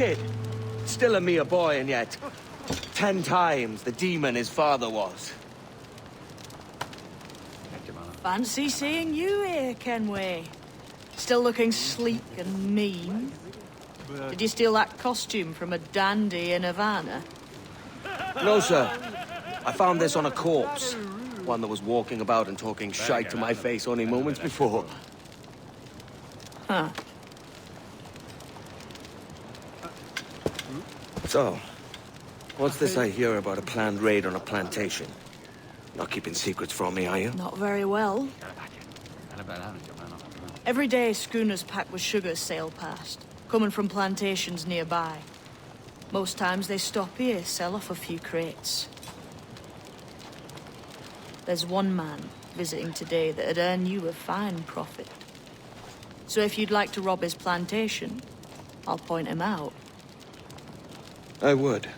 kid. Still a mere boy, and yet 10 times the demon his father was. Fancy seeing you here, Kenway. Still looking sleek and mean. Did you steal that costume from a dandy in Havana? No, sir. I found this on a corpse. One that was walking about and talking shite to my face only moments before. Huh. So, what's this I hear about a planned raid on a plantation? Not keeping secrets from me, are you? Not very well. Every day, schooners packed with sugar sail past, coming from plantations nearby. Most times they stop here, sell off a few crates. There's one man visiting today that'd earn you a fine profit. So if you'd like to rob his plantation, I'll point him out. I would.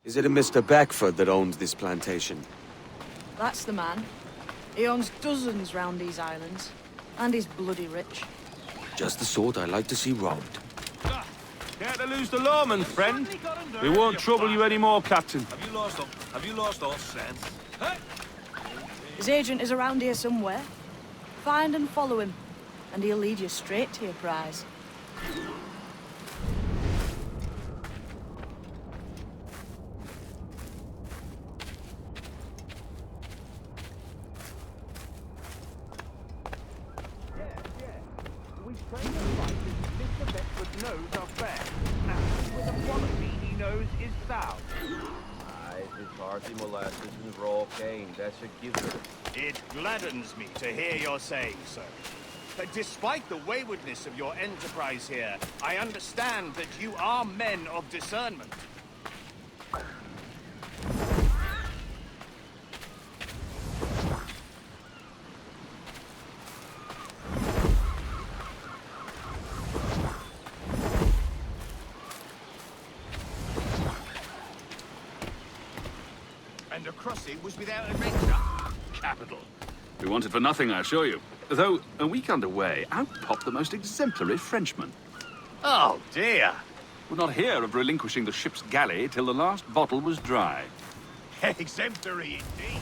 Is it a Mr. Beckford that owns this plantation? That's the man. He owns dozens round these islands. And he's bloody rich. Just the sort I like to see robbed. Care to lose the lawman, friend? We won't trouble you anymore, Captain. Have you lost all sense? His agent is around here somewhere. Find and follow him, and he'll lead you straight to your prize. Molasses and raw cane, that's a giver. It gladdens me to hear you're saying so. But despite the waywardness of your enterprise here, I understand that you are men of discernment. And the crossing was without adventure. Capital. We want it for nothing, I assure you. Though, a week underway, out popped the most exemplary Frenchman. Oh, dear. Would not hear of relinquishing the ship's galley till the last bottle was dry. Exemplary indeed.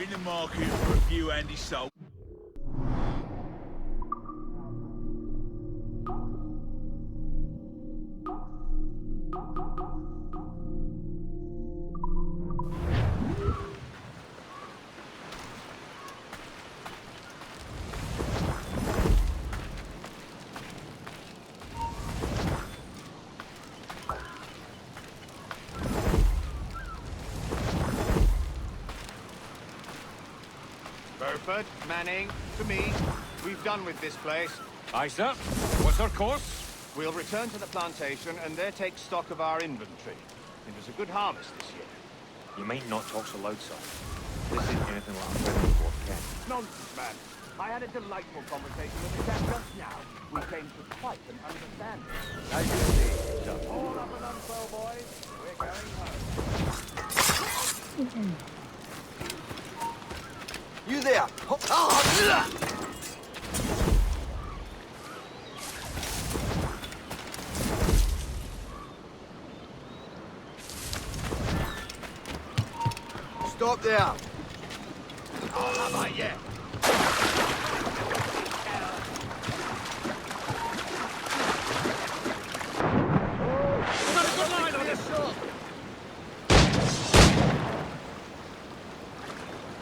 In the market for a few handy salt. Burford, Manning, to me. We've done with this place. Aye, sir. What's our course? We'll return to the plantation and there take stock of our inventory. It was a good harvest this year. You might not talk so loud, sir. This isn't anything like a friendly report, Ken. Nonsense, man. I had a delightful conversation with the chap just now. We came to quite an understanding. As you see, all up and unfurl, boys. We're going home. You there! Stop there! Oh, have I yet? We've got a good line on this.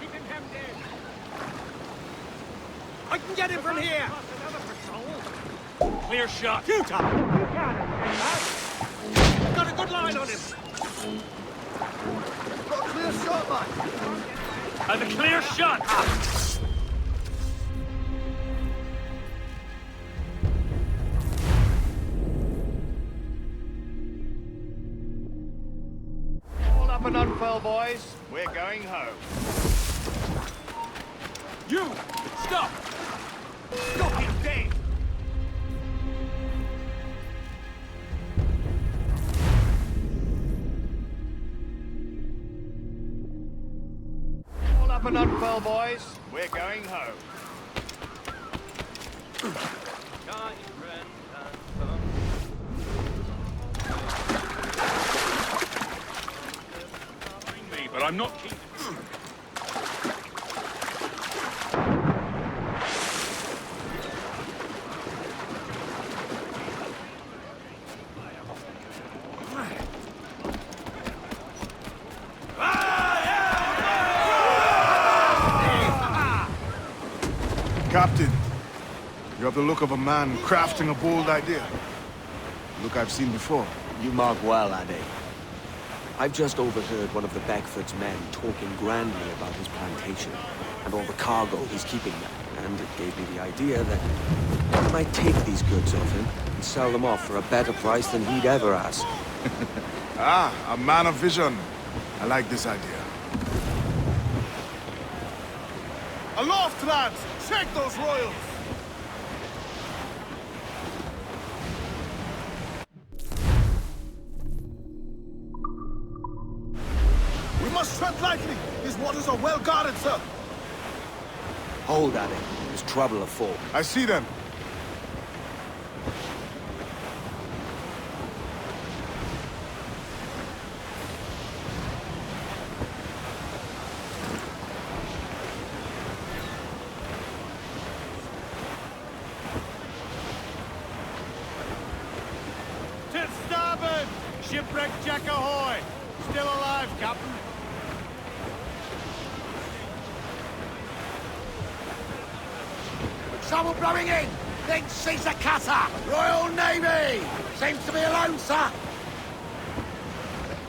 Keep him hemmed in. I can get him from here. Clear shot. Shoot up! You can, Got a good line on him. Got a clear shot, man! And a clear shot. All up and unfurl, boys. We're going home. You! Stop! Stop him dead! up and unfurl, boys. We're going home. Me, but I'm not keen. Captain, you have the look of a man crafting a bold idea. Look I've seen before. You mark well, Ade. I've just overheard one of the Beckford's men talking grandly about his plantation and all the cargo he's keeping there, and it gave me the idea that I might take these goods off him and sell them off for a better price than he'd ever ask. Ah, a man of vision. I like this idea. Aloft, lads! Take those royals! We must tread lightly. These waters are well guarded, sir. Hold, Ade. There's trouble afoot. I see them. To starboard! Shipwreck Jack ahoy! Still alive, Captain. Trouble blowing in! Think she's a cutter! Royal Navy! Seems to be alone, sir!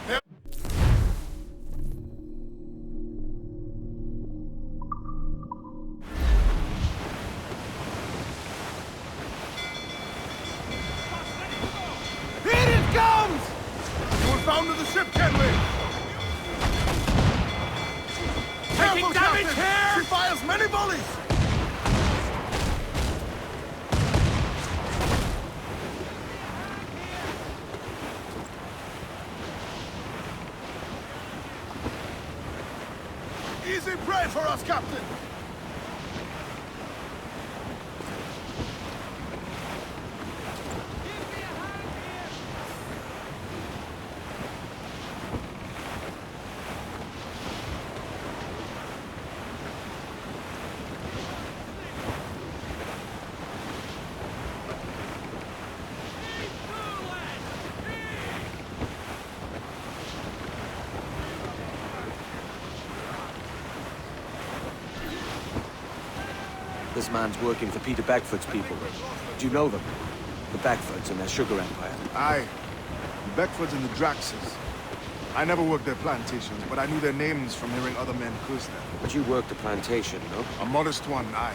Here it comes! You will founder the ship, can we? Taking damage here! She fires many volleys! Easy prey for us, Captain! This man's working for Peter Beckford's people. Do you know them? The Beckfords and their sugar empire. Aye. The Beckfords and the Draxes. I never worked their plantations, but I knew their names from hearing other men curse them. But you worked a plantation, no? A modest one, aye.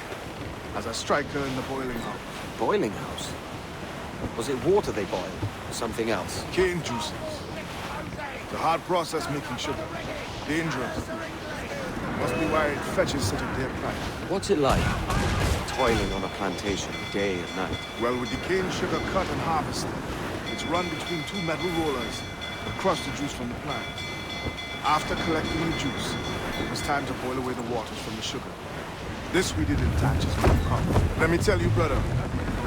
As a striker in the boiling house. Boiling house? Was it water they boiled? Or something else? Cane juices. It's a hard process making sugar. Dangerous. Must be why it fetches such a dear price. What's it like, toiling on a plantation day and night? Well, with the cane sugar cut and harvested, it's run between two metal rollers and crush the juice from the plant. After collecting the juice, it was time to boil away the waters from the sugar. This we did in batches with the copper. Let me tell you, brother,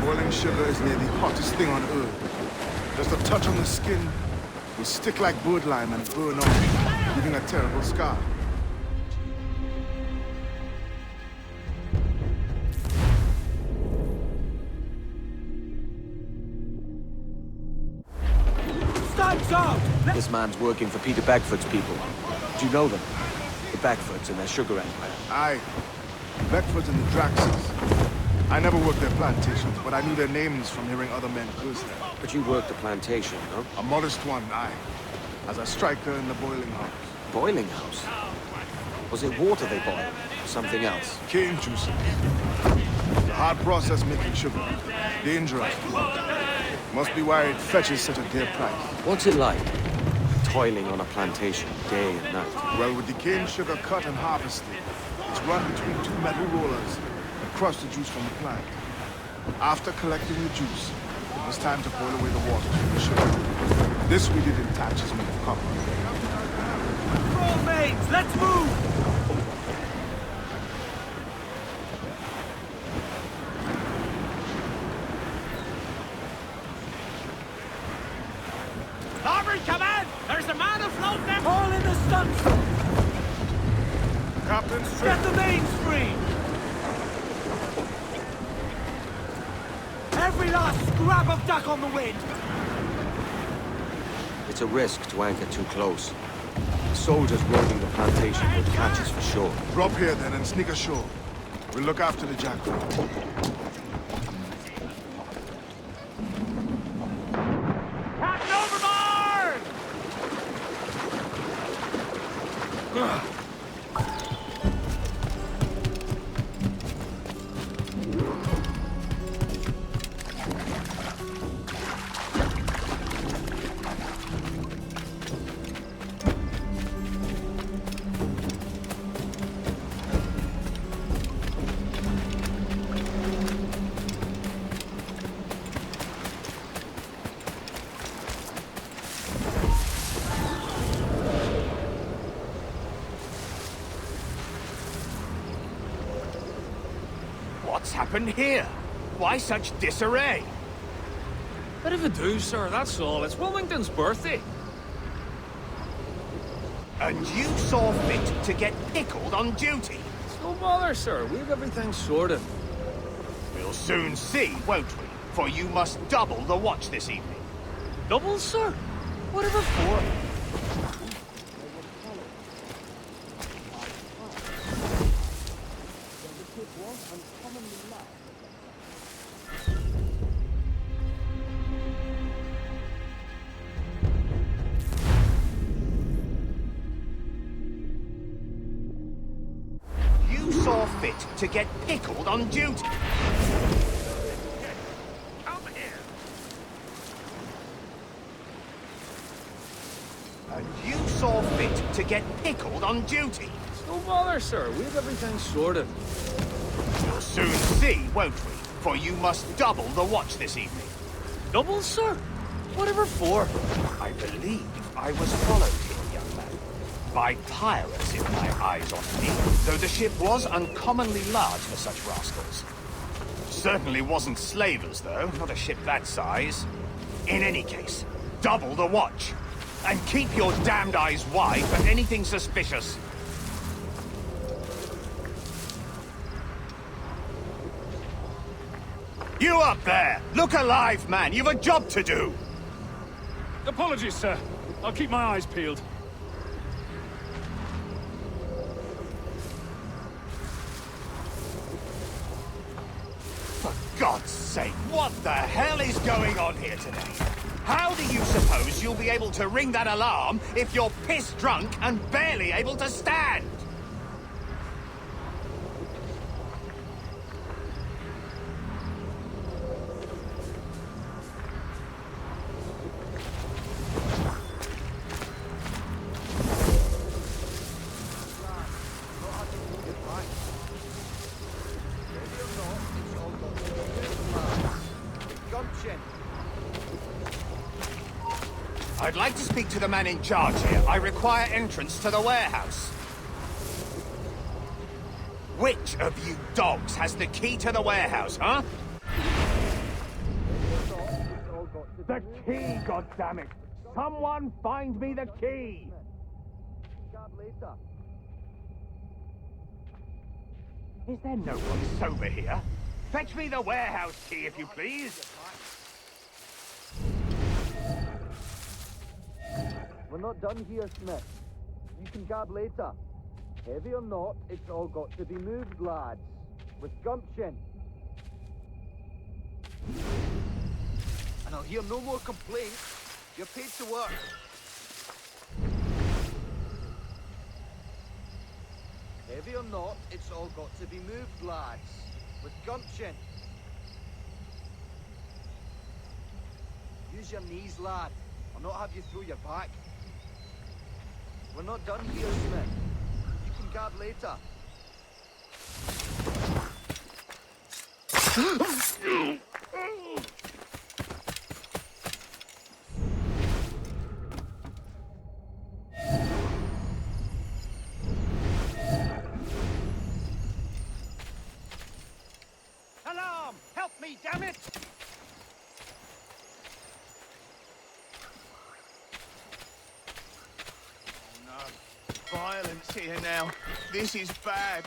boiling sugar is near the hottest thing on earth. Just a touch on the skin will stick like bird lime and burn off, leaving a terrible scar. This man's working for Peter Beckford's people. Do you know them? The Beckfords and their sugar empire. Aye. The Beckfords and the Draxes. I never worked their plantations, but I knew their names from hearing other men curse them. But you worked a plantation, no? A modest one, aye. As a striker in the boiling house. Boiling house? Was it water they boiled? Or something else? Cane juices. It's a hard process making sugar. Dangerous. Must be why it fetches such a dear price. What's it like, toiling on a plantation day and night? Well, with the cane sugar cut and harvested, it's run between two metal rollers and crush the juice from the plant. After collecting the juice, it was time to boil away the waters from the sugar. This we did in batches made of copper. Roll, mates! Let's move! done so! Captain's Get trip. the mains free! Every last scrap of duck on the wind! It's a risk to anchor too close. The soldiers roaming the plantation would catch us for sure. Drop here then and sneak ashore. We'll look after the jackpot. Captain overboard! What's happened here? Why such disarray? Bit of a do, sir, that's all. It's Wilmington's birthday. And you saw fit to get pickled on duty? It's no bother, sir. We've everything sorted. We'll soon see, won't we? For you must double the watch this evening. Double, sir? Whatever for? You saw fit to get pickled on duty? Come here! And you saw fit to get pickled on duty? It's no bother, sir. We've everything sorted. We'll soon see, won't we? For you must double the watch this evening. Double, sir? Whatever for? I believe I was followed here, young man. By pirates, if my eyes on me, though the ship was uncommonly large for such rascals. Certainly wasn't slavers, though, not a ship that size. In any case, double the watch. And keep your damned eyes wide for anything suspicious. You up there! Look alive, man! You've a job to do! Apologies, sir. I'll keep my eyes peeled. For God's sake, what the hell is going on here today? How do you suppose you'll be able to ring that alarm if you're piss-drunk and barely able to stand? I'd like to speak to the man in charge here. I require entrance to the warehouse. Which of you dogs has the key to the warehouse, huh? The key, goddammit! Someone find me the key! Is there no one sober here? Fetch me the warehouse key, if you please. We're not done here, Smith. You can gab later. Heavy or not, it's all got to be moved, lads. With gumption. And I'll hear no more complaints. You're paid to work. Heavy or not, it's all got to be moved, lads. With gumption. Use your knees, lad. I'll not have you through your back. We're not done here, Smith. You can gab later. Alarm! Help me, damn it! here now. This is bad.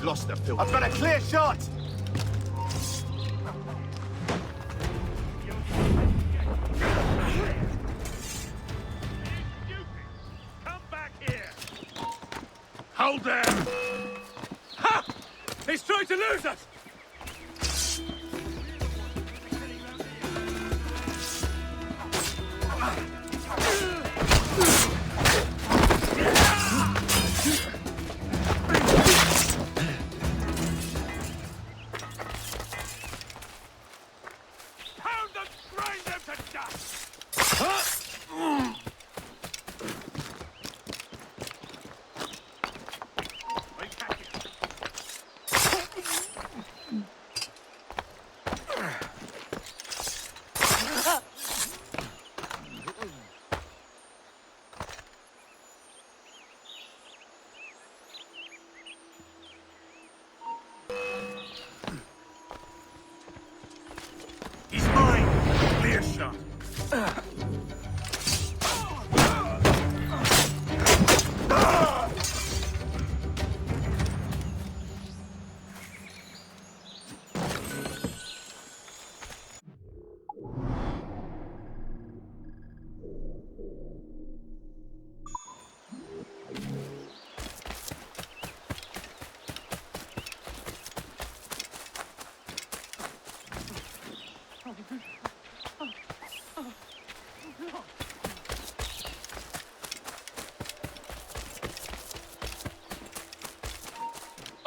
Lost the filter. I've got a clear shot! Come back here! Hold there! Ha! He's trying to lose us!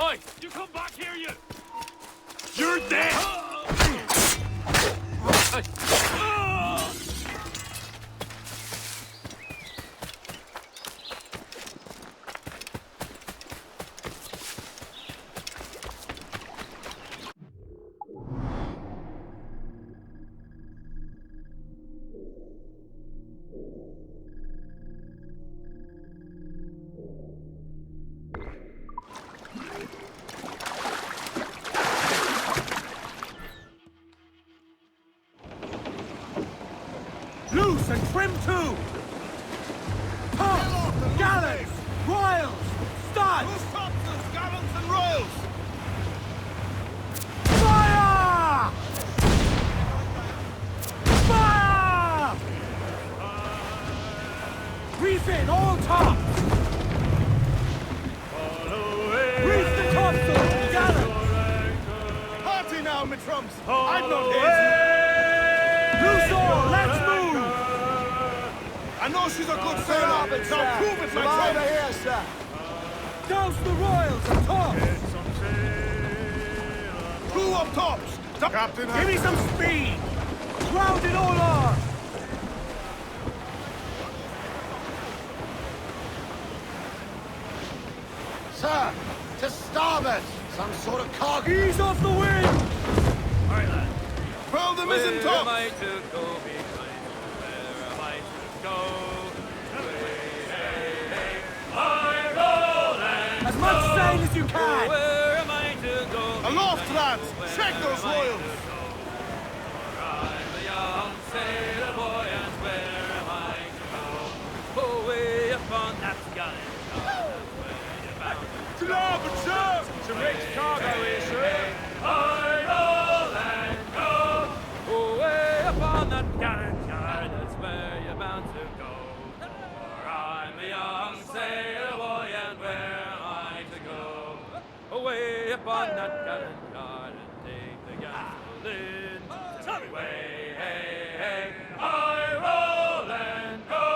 Oi! You come back here, you! You're dead! Loose and trim too! Tops, gallants, royals, studs! Who's tops, gallants, and royals? Fire! Fire! Refit all tops! Reef the topsails, gallants! Party now, my trumps! I'm not here. Loose all, let's move! I know she's a good sailor. Now prove it, my trumps! here, sir. Douse the royals and tops! Crew up tops! Captain, Give me some speed! Ground it all on! Sir, to starboard! Some sort of cargo! Ease off the wind! Alright, lad. furl the mizzen top! Where am I to go behind? Where am I to go? As much sail as you can! Where am I to go? Aloft, lads! Check those royals! I'm a young sailor boy, and where am I to go? Away upon that gallant yard, that's where you're bound to go. Starboard, sir! Some rich cargo here, sir! Idle and go. Away upon that gallant yard, that's where you're bound to go. For I'm a young sailor boy, and where am I to go? Away upon that gallant yard, and take the gansel in. Away, hey, hey, I roll and go.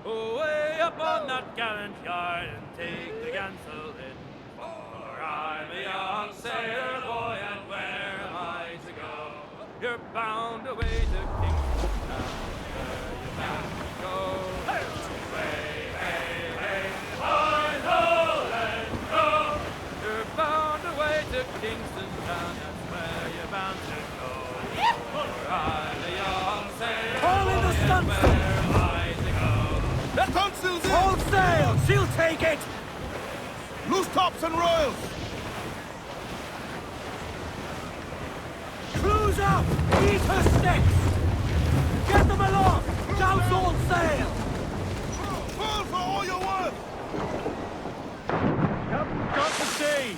Away upon that gallant yard, and take the gansel in. For I'm a young sailor boy, and where am I to go? You're bound away to Kingston, where you're bound to go. Away, hey, hey, I roll and go. You're bound away to Kingston town, that's where you're bound to go. For I'm a young sailor Haul in the boy, and stunsail! where am I to go? Stunsails in! Hold sail! She'll take it! Loose tops and royals! Cruise up! Ease her sticks! Get them aloft! Douse all sail! Furl for all you're worth! Got to sea!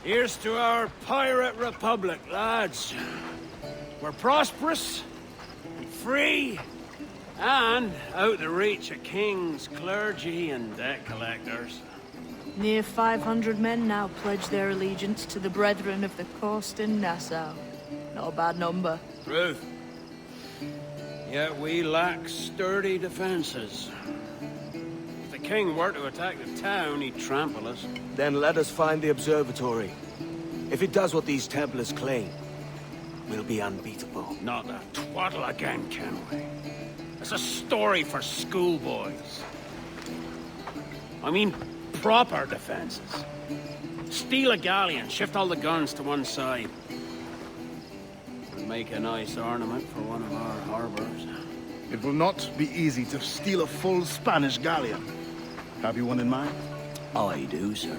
Here's to our pirate republic, lads. We're prosperous, free, and out the reach of kings, clergy, and debt collectors. Near 500 men now pledge their allegiance to the Brethren of the Coast in Nassau. Not a bad number. Truth. Yet we lack sturdy defenses. If the king were to attack the town, he'd trample us. Then let us find the observatory. If it does what these Templars claim, we'll be unbeatable. Not a twaddle again, can we? It's a story for schoolboys. I mean, proper defenses. Steal a galleon, shift all the guns to one side. And make a nice ornament for one of our harbors. It will not be easy to steal a full Spanish galleon. Have you one in mind? I do, sir.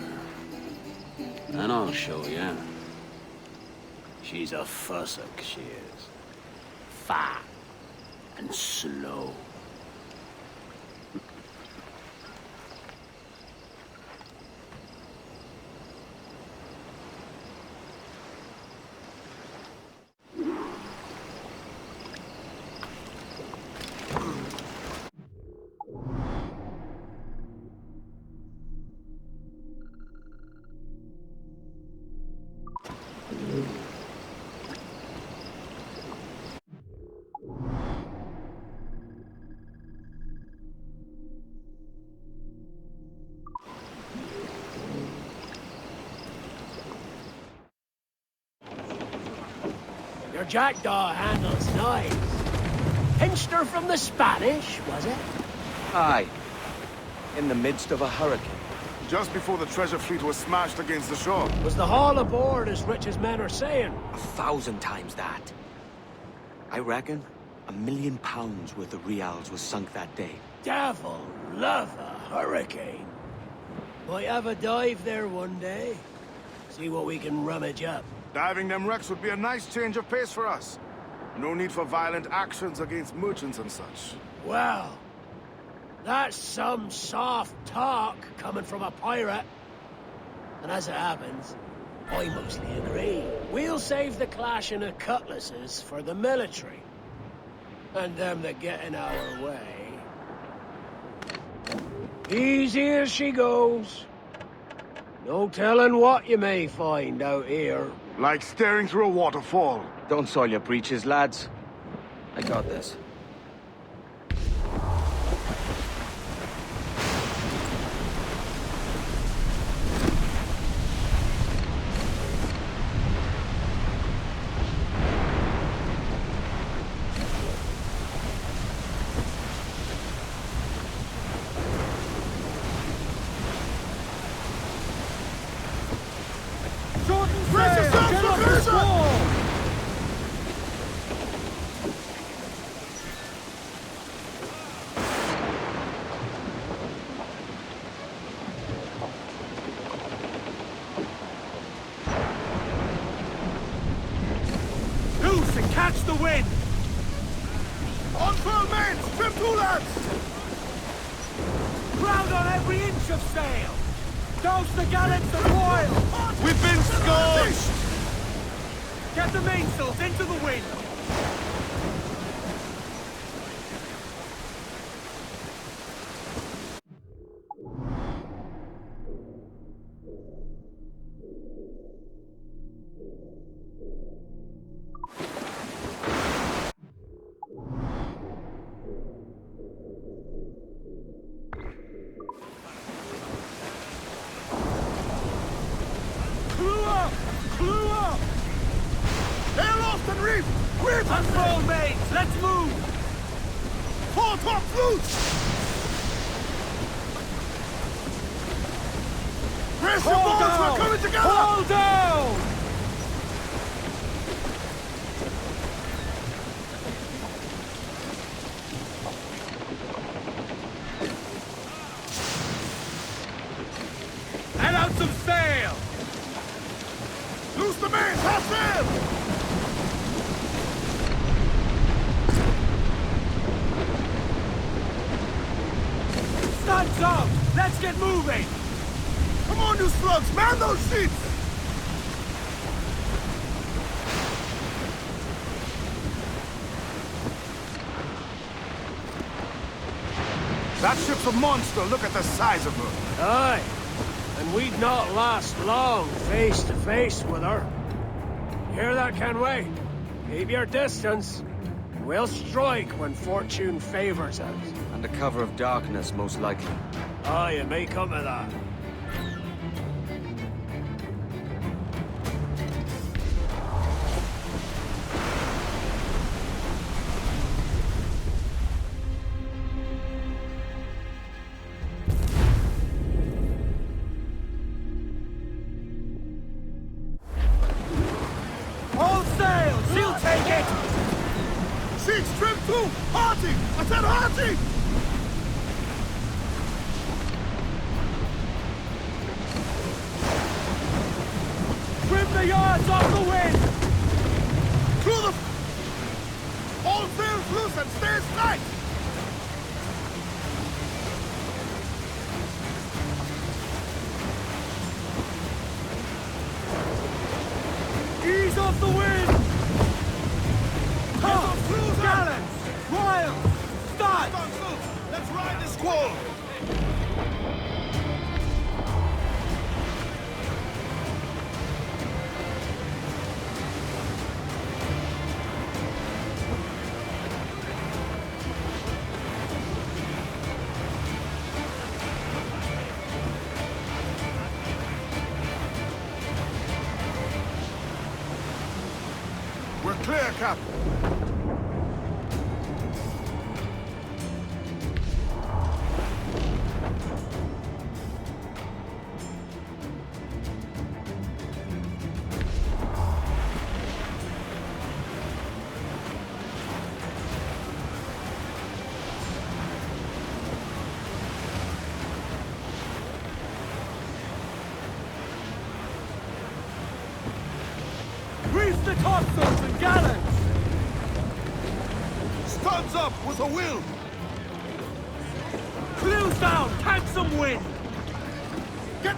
And I'll show you. She's a fussock, she is. Fat and slow. Her jackdaw handles nice. Pinched her from the Spanish, was it? Aye. In the midst of a hurricane. Just before the treasure fleet was smashed against the shore. Was the haul aboard as rich as men are saying? 1,000 times that. I reckon £1 million worth of reals was sunk that day. Devil love a hurricane. Might have a dive there one day. See what we can rummage up. Diving them wrecks would be a nice change of pace for us. No need for violent actions against merchants and such. Well, that's some soft talk coming from a pirate. And as it happens, I mostly agree. We'll save the clashing of cutlasses for the military. And them that get in our way. Easy as she goes. No telling what you may find out here. Like staring through a waterfall. Don't soil your breeches, lads. I got this. Loose and catch the wind! On full main! Trim to, lads! Crowd on every inch of sail! Douse the gallants and royal! We've been scorched! Get the mainsails into the wind! Clue up! Clue up! Hail off and reef! Reef! Unroll mains! Let's move! Four top loose! Brace your boys, we're coming together! Hold down! Head out some sail! Loose the main! Half sail! Studs up! Let's get moving! Come on, you slugs! Man those seats! That ship's a monster. Look at the size of her. Aye, and we'd not last long face to face with her. You hear that, Kenway? Keep your distance. We'll strike when fortune favors us. Under cover of darkness, most likely. Aye, it may come to that. All sail! She'll take it! Sheets, trim to! Hearty! I said hearty! Trim the yards off the wind! Through the... All sails loose and stay tight! Ease off the wind! Top! Gallants! Royals! Studs! Let's ride this squall! We're clear, Captain. Grease the topsails and gallants! Studs up with a will! Clews down! Catch some wind! Get...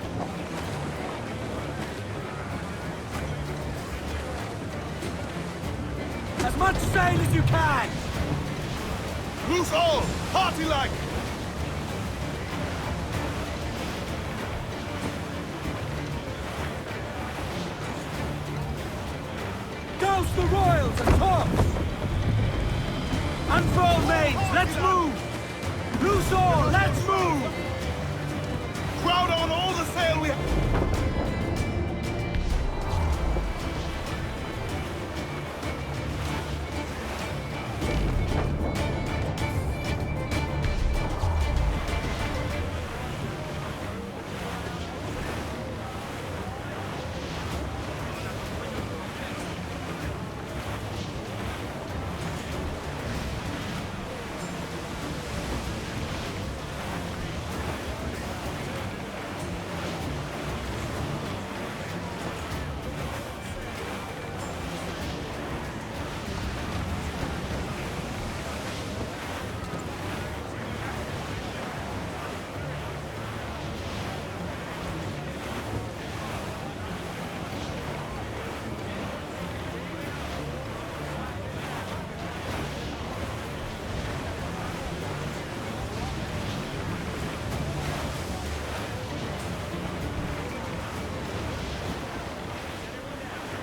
As much sail as you can! Loose all! Party-like! Douse the royals and tops! Unfurl mains, let's move! Loose all, let's move! Crowd on all the sail we have!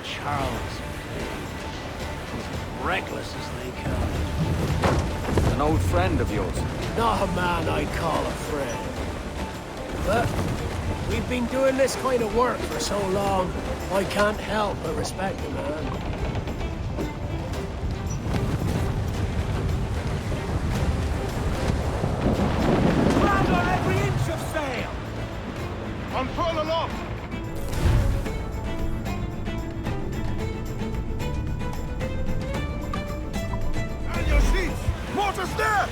Charles. Reckless as they come. An old friend of yours? Not a man I'd call a friend. But we've been doing this kind of work for so long, I can't help but respect the man. Crowd on every inch of sail! Unfurl aloft! And your sheets! Mortars there!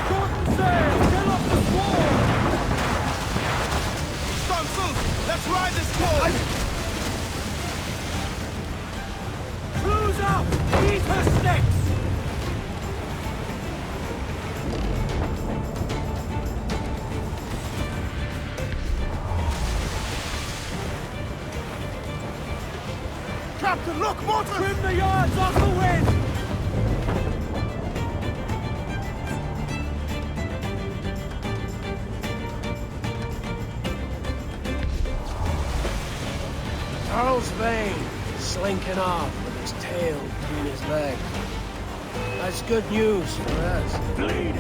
Shorten sail! Get off the squall! Stunsails! Let's ride this squall! Cruise up! Eat her sticks! Captain, look! Mortars! Trim the yards off the wind! Charles Vane, slinking off with his tail between his legs. That's good news for us. Bleeding.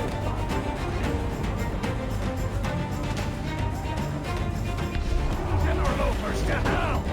Get our loafers to hell!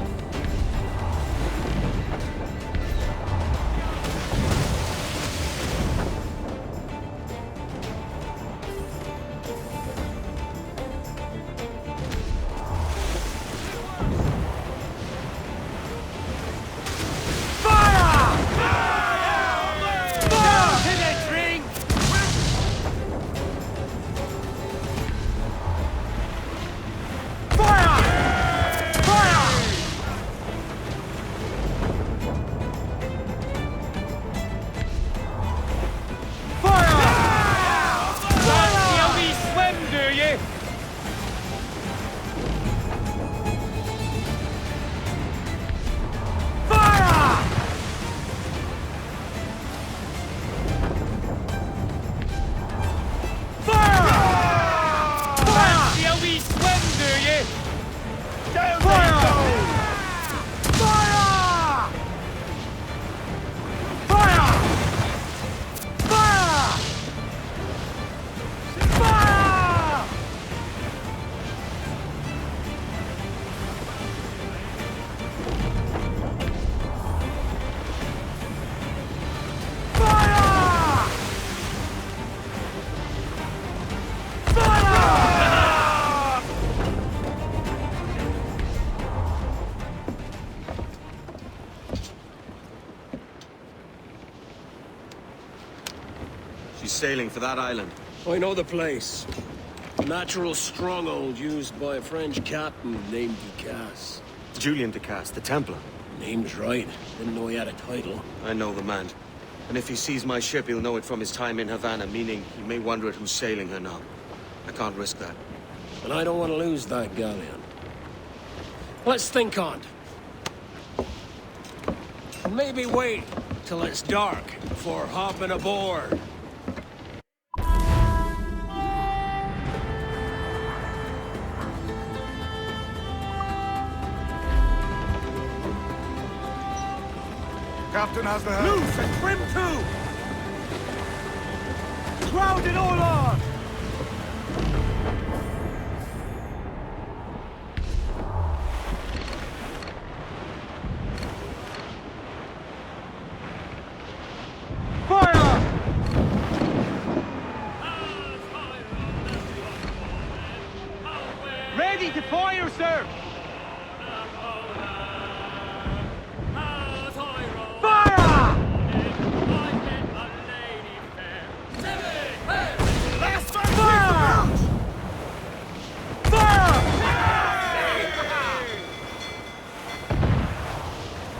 sailing for that island? I know the place. A natural stronghold used by a French captain named Ducasse. Julian Ducasse, the Templar. Name's right. Didn't know he had a title. I know the man. And if he sees my ship, he'll know it from his time in Havana, meaning he may wonder at who's sailing her now. I can't risk that. And I don't want to lose that galleon. Let's think on it. Maybe wait till it's dark before hopping aboard. Captain has the helm. Loose and trim too! Crowd it all on! Fire! Ready to fire, sir!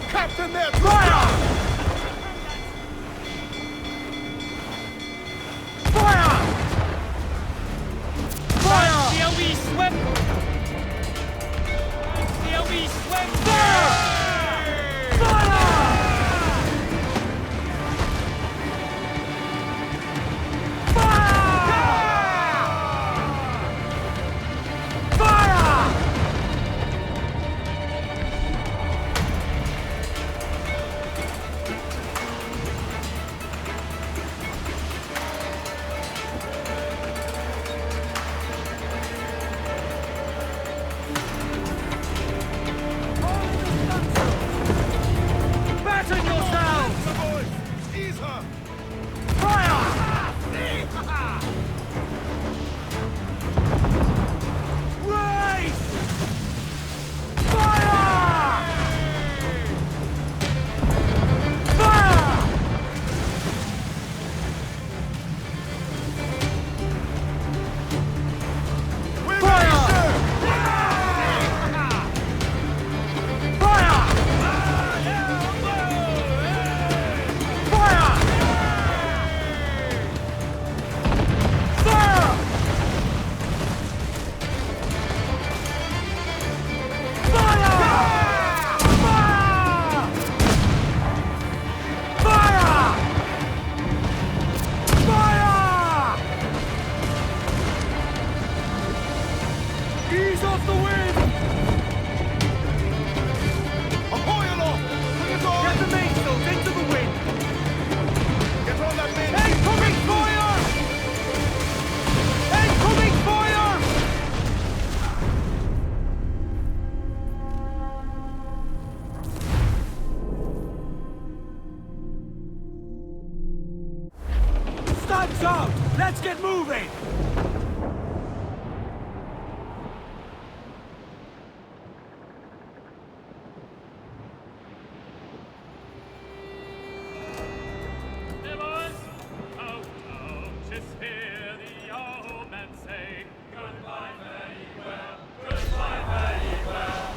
Captain there! Fire! Fire! Fire! Shall we swim? Shall we swim? Fire! Fire! Time's up! Let's get moving!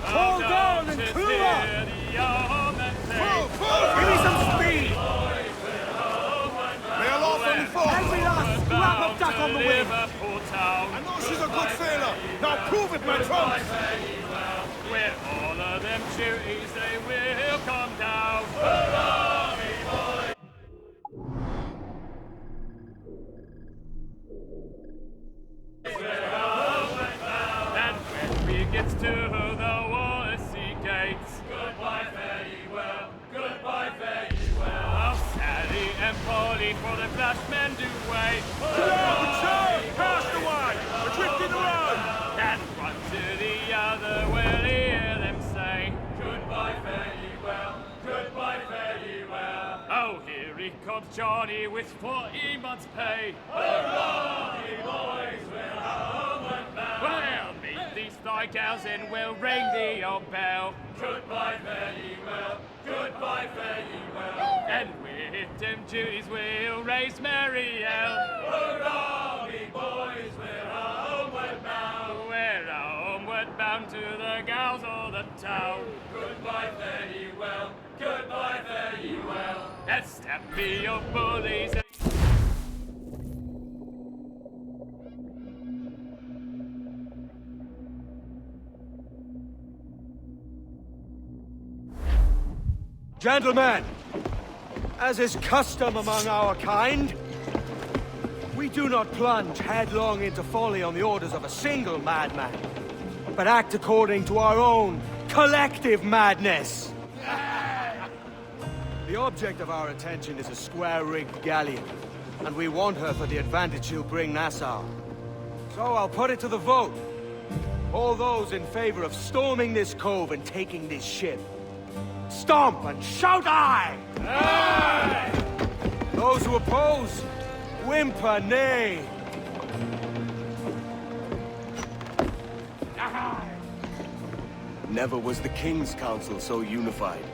Hold on and crew up! Give me some speed! They're off on the fore! Every last scrap of duck on the wind! I know she's a good sailor! Now prove it, my trunks! With all of them duties, they will come down. Hurrah, me boy! And when we get to the Wallasey gates, goodbye, fare ye well, goodbye, fare ye well. Oh, Sally and Polly for the Flashmen do wait. Cast away! Adrift in the road! And one to the other will hear them say, goodbye, fare ye well, goodbye, fare ye well. Oh, here he comes Johnny with 40 months' pay. Hurrah, ye boys, we're homeward bound. Well, meet these my gals in will ring the old bell. Goodbye, fare ye well, goodbye, fare ye well. And with them duties we'll raise merry yell. Hurrah, me boys, we're homeward bound. We're homeward bound to the gals of the town. Goodbye, fare ye well, goodbye, fare ye well. And step me your bullies. Gentlemen, as is custom among our kind, we do not plunge headlong into folly on the orders of a single madman, but act according to our own collective madness. The object of our attention is a square-rigged galleon, and we want her for the advantage she'll bring Nassau. So I'll put it to the vote. All those in favor of storming this cove and taking this ship, stomp and shout aye! Aye! Those who oppose, whimper nay. Aye! Never was the King's Council so unified.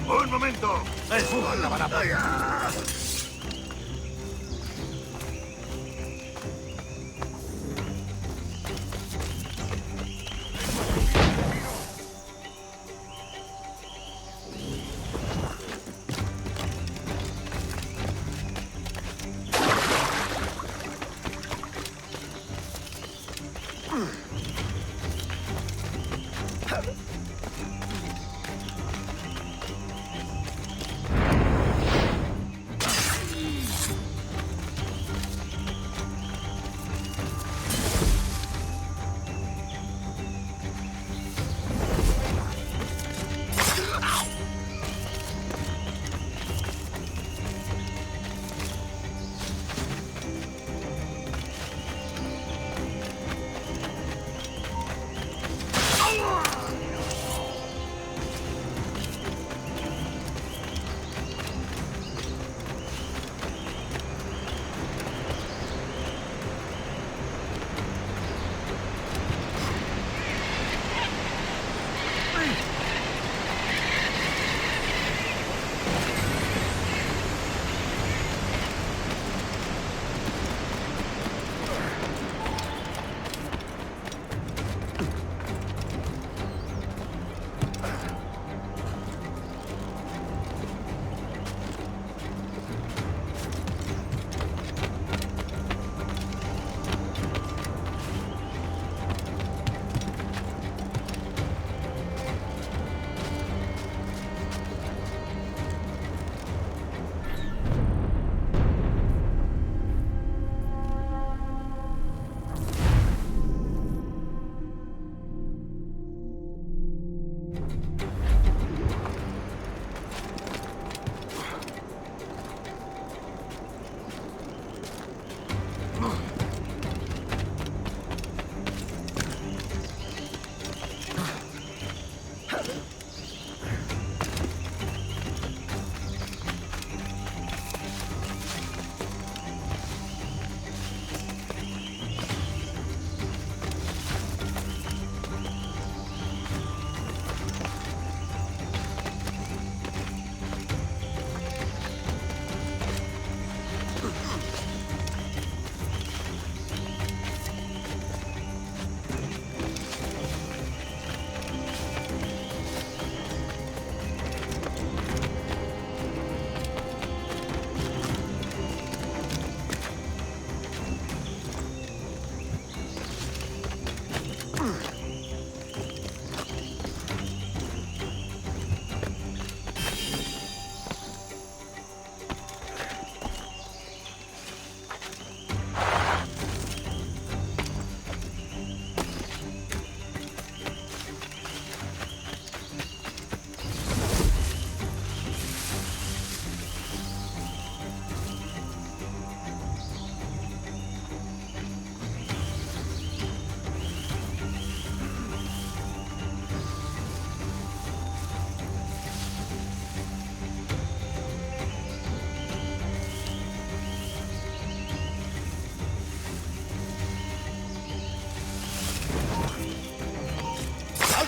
¡Un momento!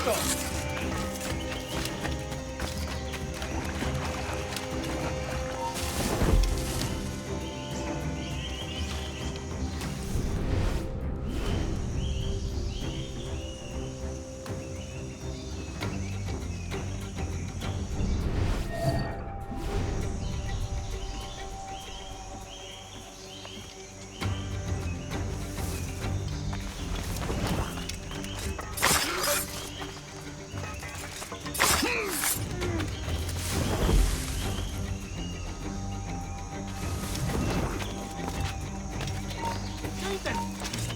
esto!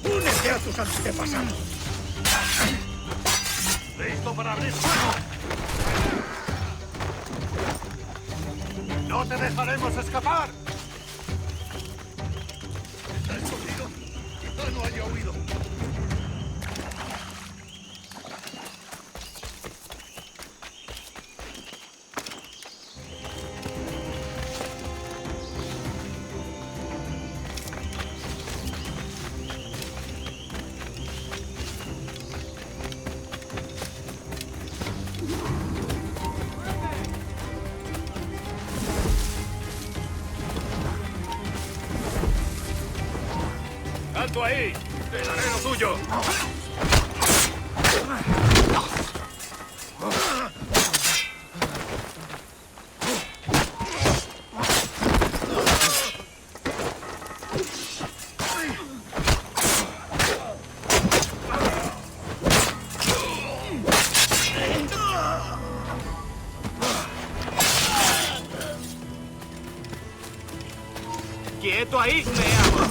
¡Únete a tus antepasados! ¡Listo para abrir fuego! ¡No te dejaremos escapar! ¿Está escondido? Quizá no haya huido. ¡Alto ahí! ¡Te daré lo tuyo! ¡Quieto ahí! ¡Veamos!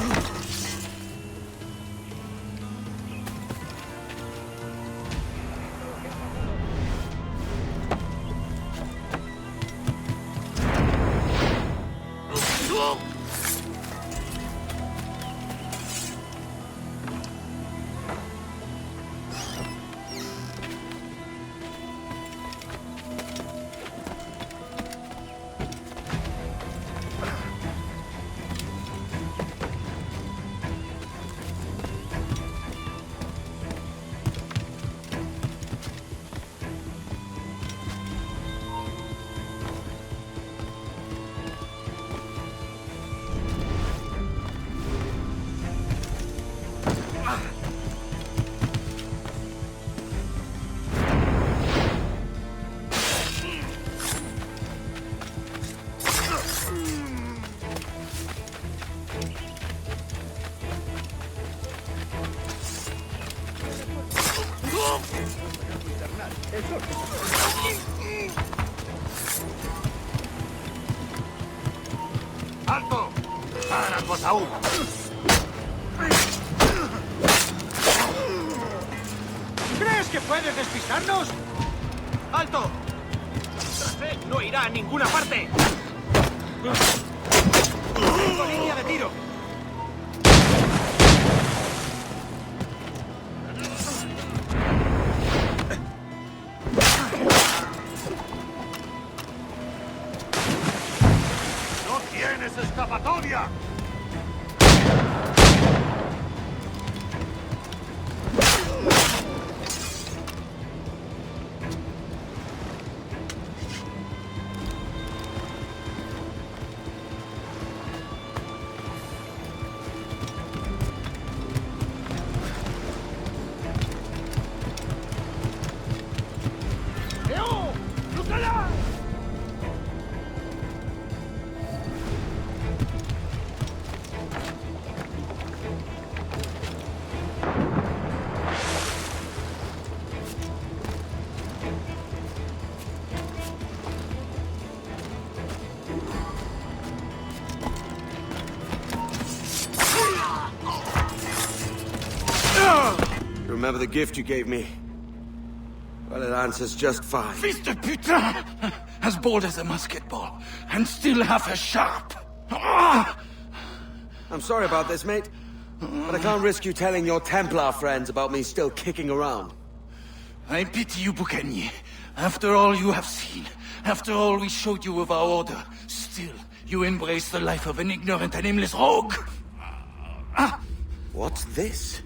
¡Alto! ¡Para Cosaú! ¿Crees que puedes despistarnos? ¡Alto! Tras él no irá a ninguna parte. ¡Tengo línea de tiro! ¡No tienes escapatoria! Remember the gift you gave me? Well, it answers just fine. Fils de putain! As bold as a musket ball, and still half as sharp. Ah! I'm sorry about this, mate. But I can't risk you telling your Templar friends about me still kicking around. I pity you, Boucanier. After all you have seen, after all we showed you of our order, still you embrace the life of an ignorant and aimless rogue. What's this?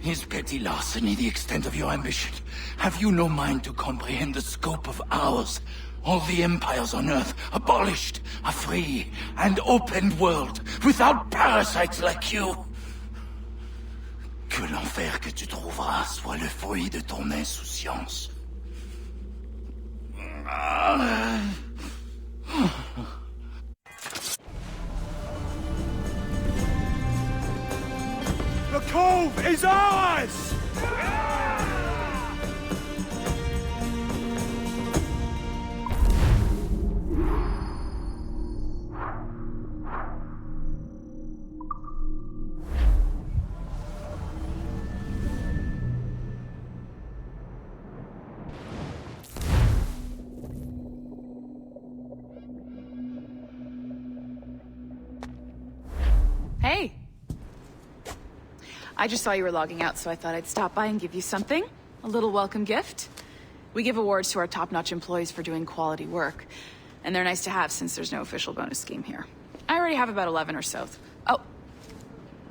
Is petty larceny the extent of your ambition? Have you no mind to comprehend the scope of ours? All the empires on Earth abolished, a free and open world without parasites like you. Que l'enfer que tu trouveras soit le fruit de ton insouciance. The cove is ours! Hey! I just saw you were logging out, so I thought I'd stop by and give you something. A little welcome gift. We give awards to our top-notch employees for doing quality work. And they're nice to have since there's no official bonus scheme here. I already have about 11 or so. Oh.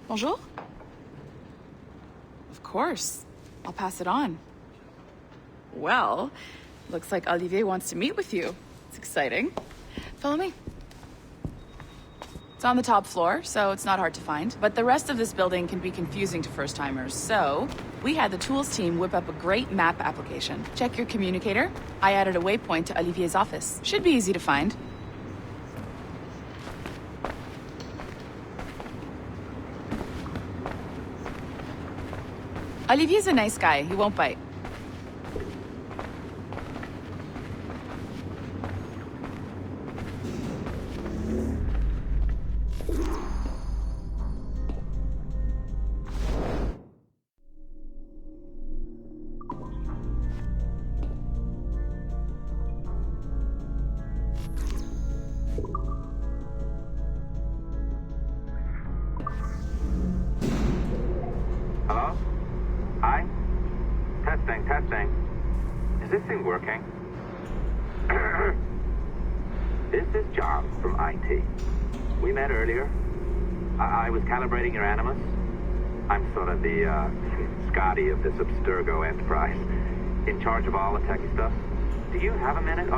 Bonjour? Of course. I'll pass it on. Well, looks like Olivier wants to meet with you. It's exciting. Follow me. It's on the top floor, so it's not hard to find. But the rest of this building can be confusing to first-timers, so we had the tools team whip up a great map application. Check your communicator. I added a waypoint to Olivier's office. Should be easy to find. Olivier's a nice guy. He won't bite. Hello? Hi? Testing. Is this thing working? This is John from IT. We met earlier. I was calibrating your Animus. I'm sort of the, Scotty of this Abstergo enterprise. In charge of all the techie stuff. Do you have a minute?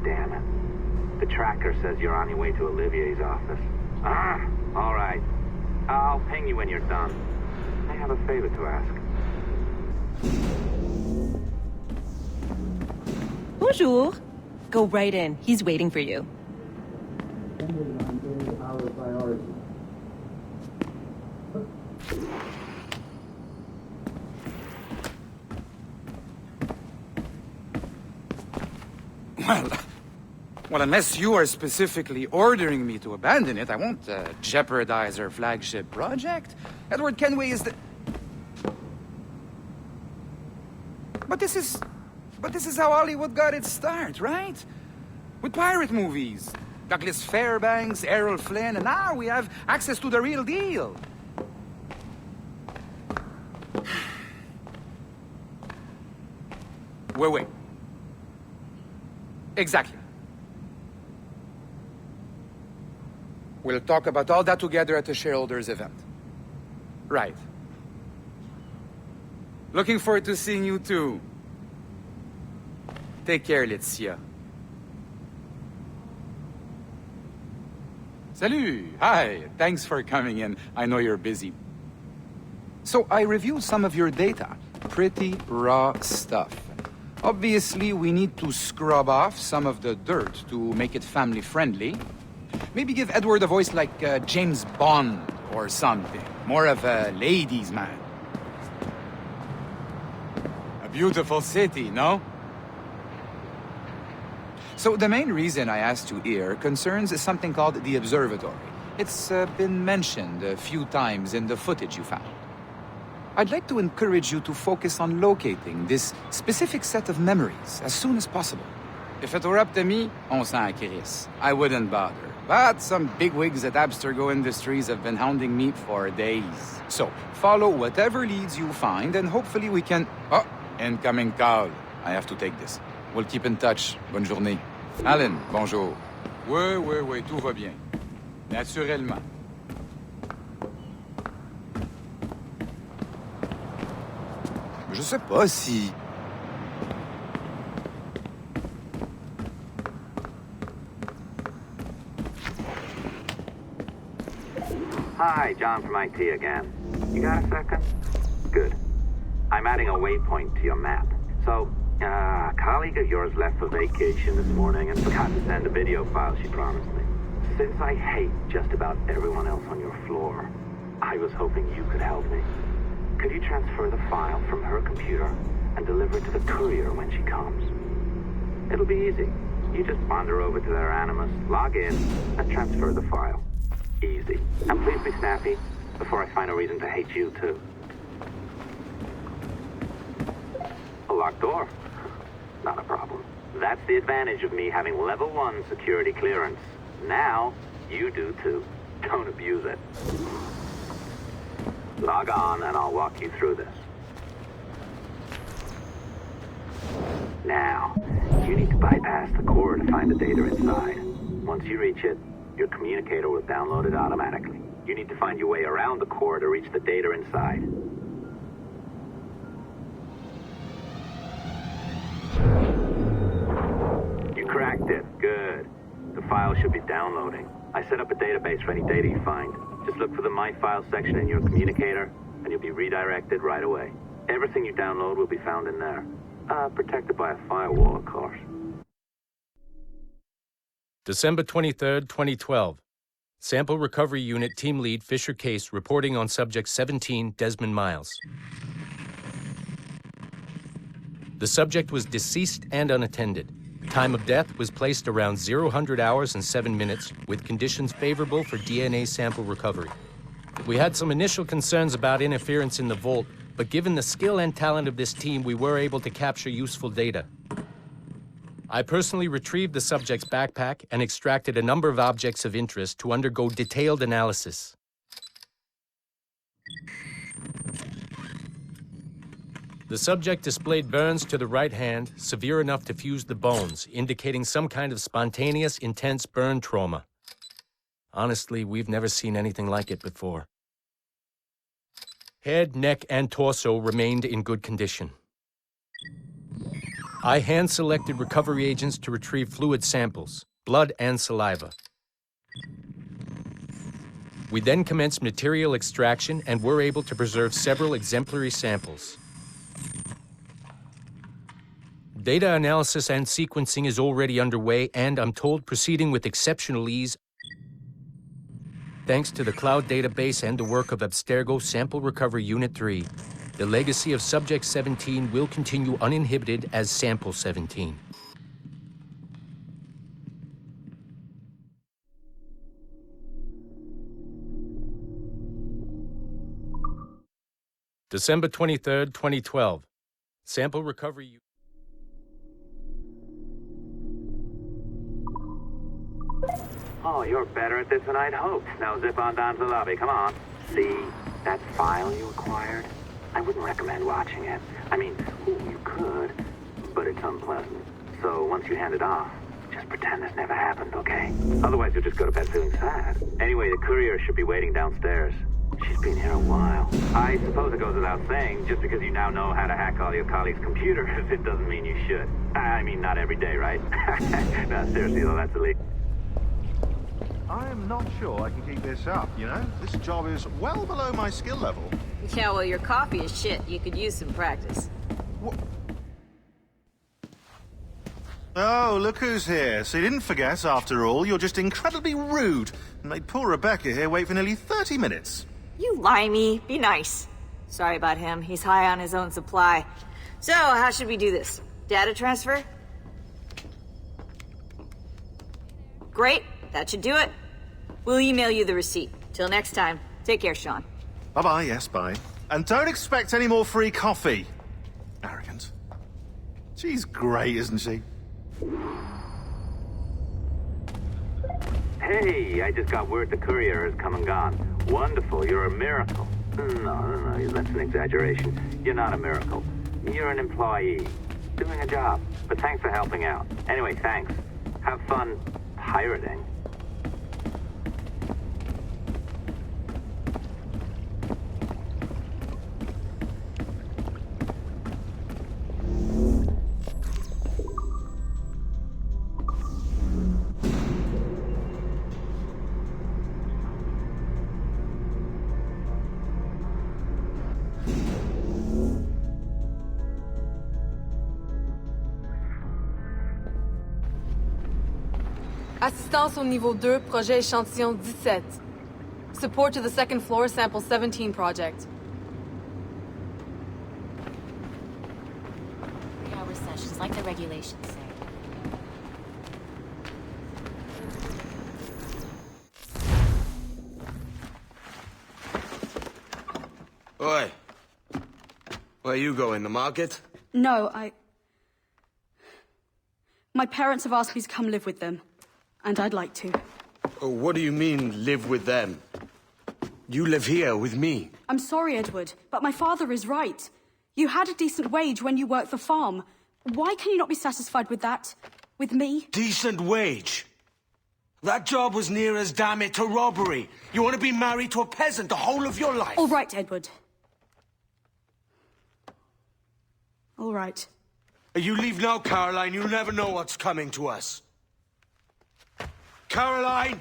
Damn it. The tracker says you're on your way to Olivier's office. All right. I'll ping you when you're done. I have a favor to ask. Bonjour. Go right in. He's waiting for you. Well, unless you are specifically ordering me to abandon it, I won't jeopardize our flagship project. Edward Kenway is the... But this is how Hollywood got its start, right? With pirate movies. Douglas Fairbanks, Errol Flynn, and now we have access to the real deal. Wait. Exactly. We'll talk about all that together at the shareholders event. Right. Looking forward to seeing you too. Take care, Laetitia. Salut! Hi! Thanks for coming in. I know you're busy. So I reviewed some of your data. Pretty raw stuff. Obviously, we need to scrub off some of the dirt to make it family-friendly. Maybe give Edward a voice like James Bond or something. More of a ladies' man. A beautiful city, no? So the main reason I asked you here concerns something called the Observatory. It's been mentioned a few times in the footage you found. I'd like to encourage you to focus on locating this specific set of memories as soon as possible. If it were up to me, on s'en crisse. I wouldn't bother. But some bigwigs at Abstergo Industries have been hounding me for days. So, follow whatever leads you find, and hopefully we can... Oh, incoming call. I have to take this. We'll keep in touch. Bonne journée. Alan, bonjour. Oui, tout va bien. Naturellement. Je sais pas si... Hi, John from IT again. You got a second? Good. I'm adding a waypoint to your map. So, a colleague of yours left for vacation this morning and forgot to send a video file she promised me. Since I hate just about everyone else on your floor, I was hoping you could help me. Could you transfer the file from her computer and deliver it to the courier when she comes? It'll be easy. You just wander over to their Animus, log in, and transfer the file. Easy. And please be snappy before I find a reason to hate you, too. A locked door? Not a problem. That's the advantage of me having level 1 security clearance. Now, you do, too. Don't abuse it. Log on, and I'll walk you through this. Now, you need to bypass the core to find the data inside. Once you reach it, your communicator will download it automatically. You need to find your way around the core to reach the data inside. You cracked it. Good. The file should be downloading. I set up a database for any data you find. Just look for the My Files section in your communicator, and you'll be redirected right away. Everything you download will be found in there. Protected by a firewall, of course. December 23rd, 2012. Sample Recovery Unit Team Lead Fisher Case reporting on Subject 17, Desmond Miles. The subject was deceased and unattended. Time of death was placed around 00 hours and 7 minutes, with conditions favorable for DNA sample recovery. We had some initial concerns about interference in the vault, but given the skill and talent of this team, we were able to capture useful data. I personally retrieved the subject's backpack and extracted a number of objects of interest to undergo detailed analysis. The subject displayed burns to the right hand, severe enough to fuse the bones, indicating some kind of spontaneous, intense burn trauma. Honestly, we've never seen anything like it before. Head, neck, and torso remained in good condition. I hand-selected recovery agents to retrieve fluid samples, blood and saliva. We then commenced material extraction and were able to preserve several exemplary samples. Data analysis and sequencing is already underway, and I'm told proceeding with exceptional ease. Thanks to the cloud database and the work of Abstergo Sample Recovery Unit 3, the legacy of Subject 17 will continue uninhibited as Sample 17. December 23rd, 2012. Sample Recovery... Oh, you're better at this than I'd hoped. Now zip on down to the lobby. Come on. See that file you acquired? I wouldn't recommend watching it. I mean, you could, but it's unpleasant. So once you hand it off, just pretend this never happened, okay? Otherwise, you'll just go to bed feeling sad. Anyway, the courier should be waiting downstairs. She's been here a while. I suppose it goes without saying, just because you now know how to hack all your colleagues' computers, it doesn't mean you should. I mean, not every day, right? No, seriously, though, that's illegal. I am not sure I can keep this up, you know? This job is well below my skill level. Yeah, well, your coffee is shit. You could use some practice. What? Oh, look who's here. So you didn't forget, after all. You're just incredibly rude and made poor Rebecca here wait for nearly 30 minutes. You limey. Be nice. Sorry about him. He's high on his own supply. So, how should we do this? Data transfer? Great. That should do it. We'll email you the receipt. Till next time. Take care, Sean. Bye-bye, yes, bye. And don't expect any more free coffee. Arrogant. She's great, isn't she? Hey, I just got word the courier has come and gone. Wonderful, you're a miracle. No, that's an exaggeration. You're not a miracle. You're an employee. Doing a job. But thanks for helping out. Anyway, thanks. Have fun pirating. Assistance au niveau 2, projet échantillon 17. Support to the second floor, sample 17 project. 3-hour sessions, like the regulations say. Oi. Where you going, the market? No, My parents have asked me to come live with them. And I'd like to. Oh, what do you mean, live with them? You live here with me. I'm sorry, Edward, but my father is right. You had a decent wage when you worked the farm. Why can you not be satisfied with that? With me? Decent wage? That job was near as, damn it, to robbery. You want to be married to a peasant the whole of your life? All right, Edward. All right. You leave now, Caroline. You'll never know what's coming to us. Caroline!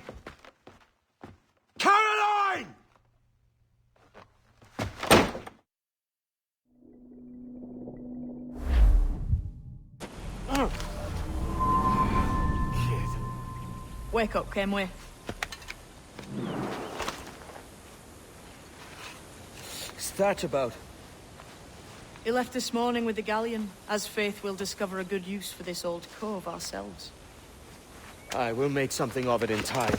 Caroline! Wake up, Kenway. What's that about? He left this morning with the galleon. As faith, we'll discover a good use for this old cove ourselves. Aye, we'll make something of it in time.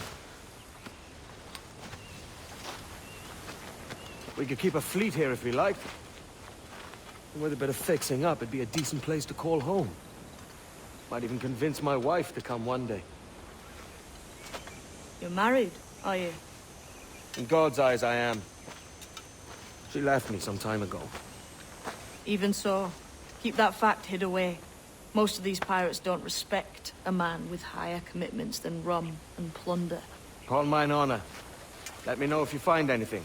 We could keep a fleet here if we liked. And with a bit of fixing up, it'd be a decent place to call home. Might even convince my wife to come one day. You're married, are you? In God's eyes, I am. She left me some time ago. Even so, keep that fact hid away. Most of these pirates don't respect a man with higher commitments than rum and plunder. Call mine honor. Let me know if you find anything.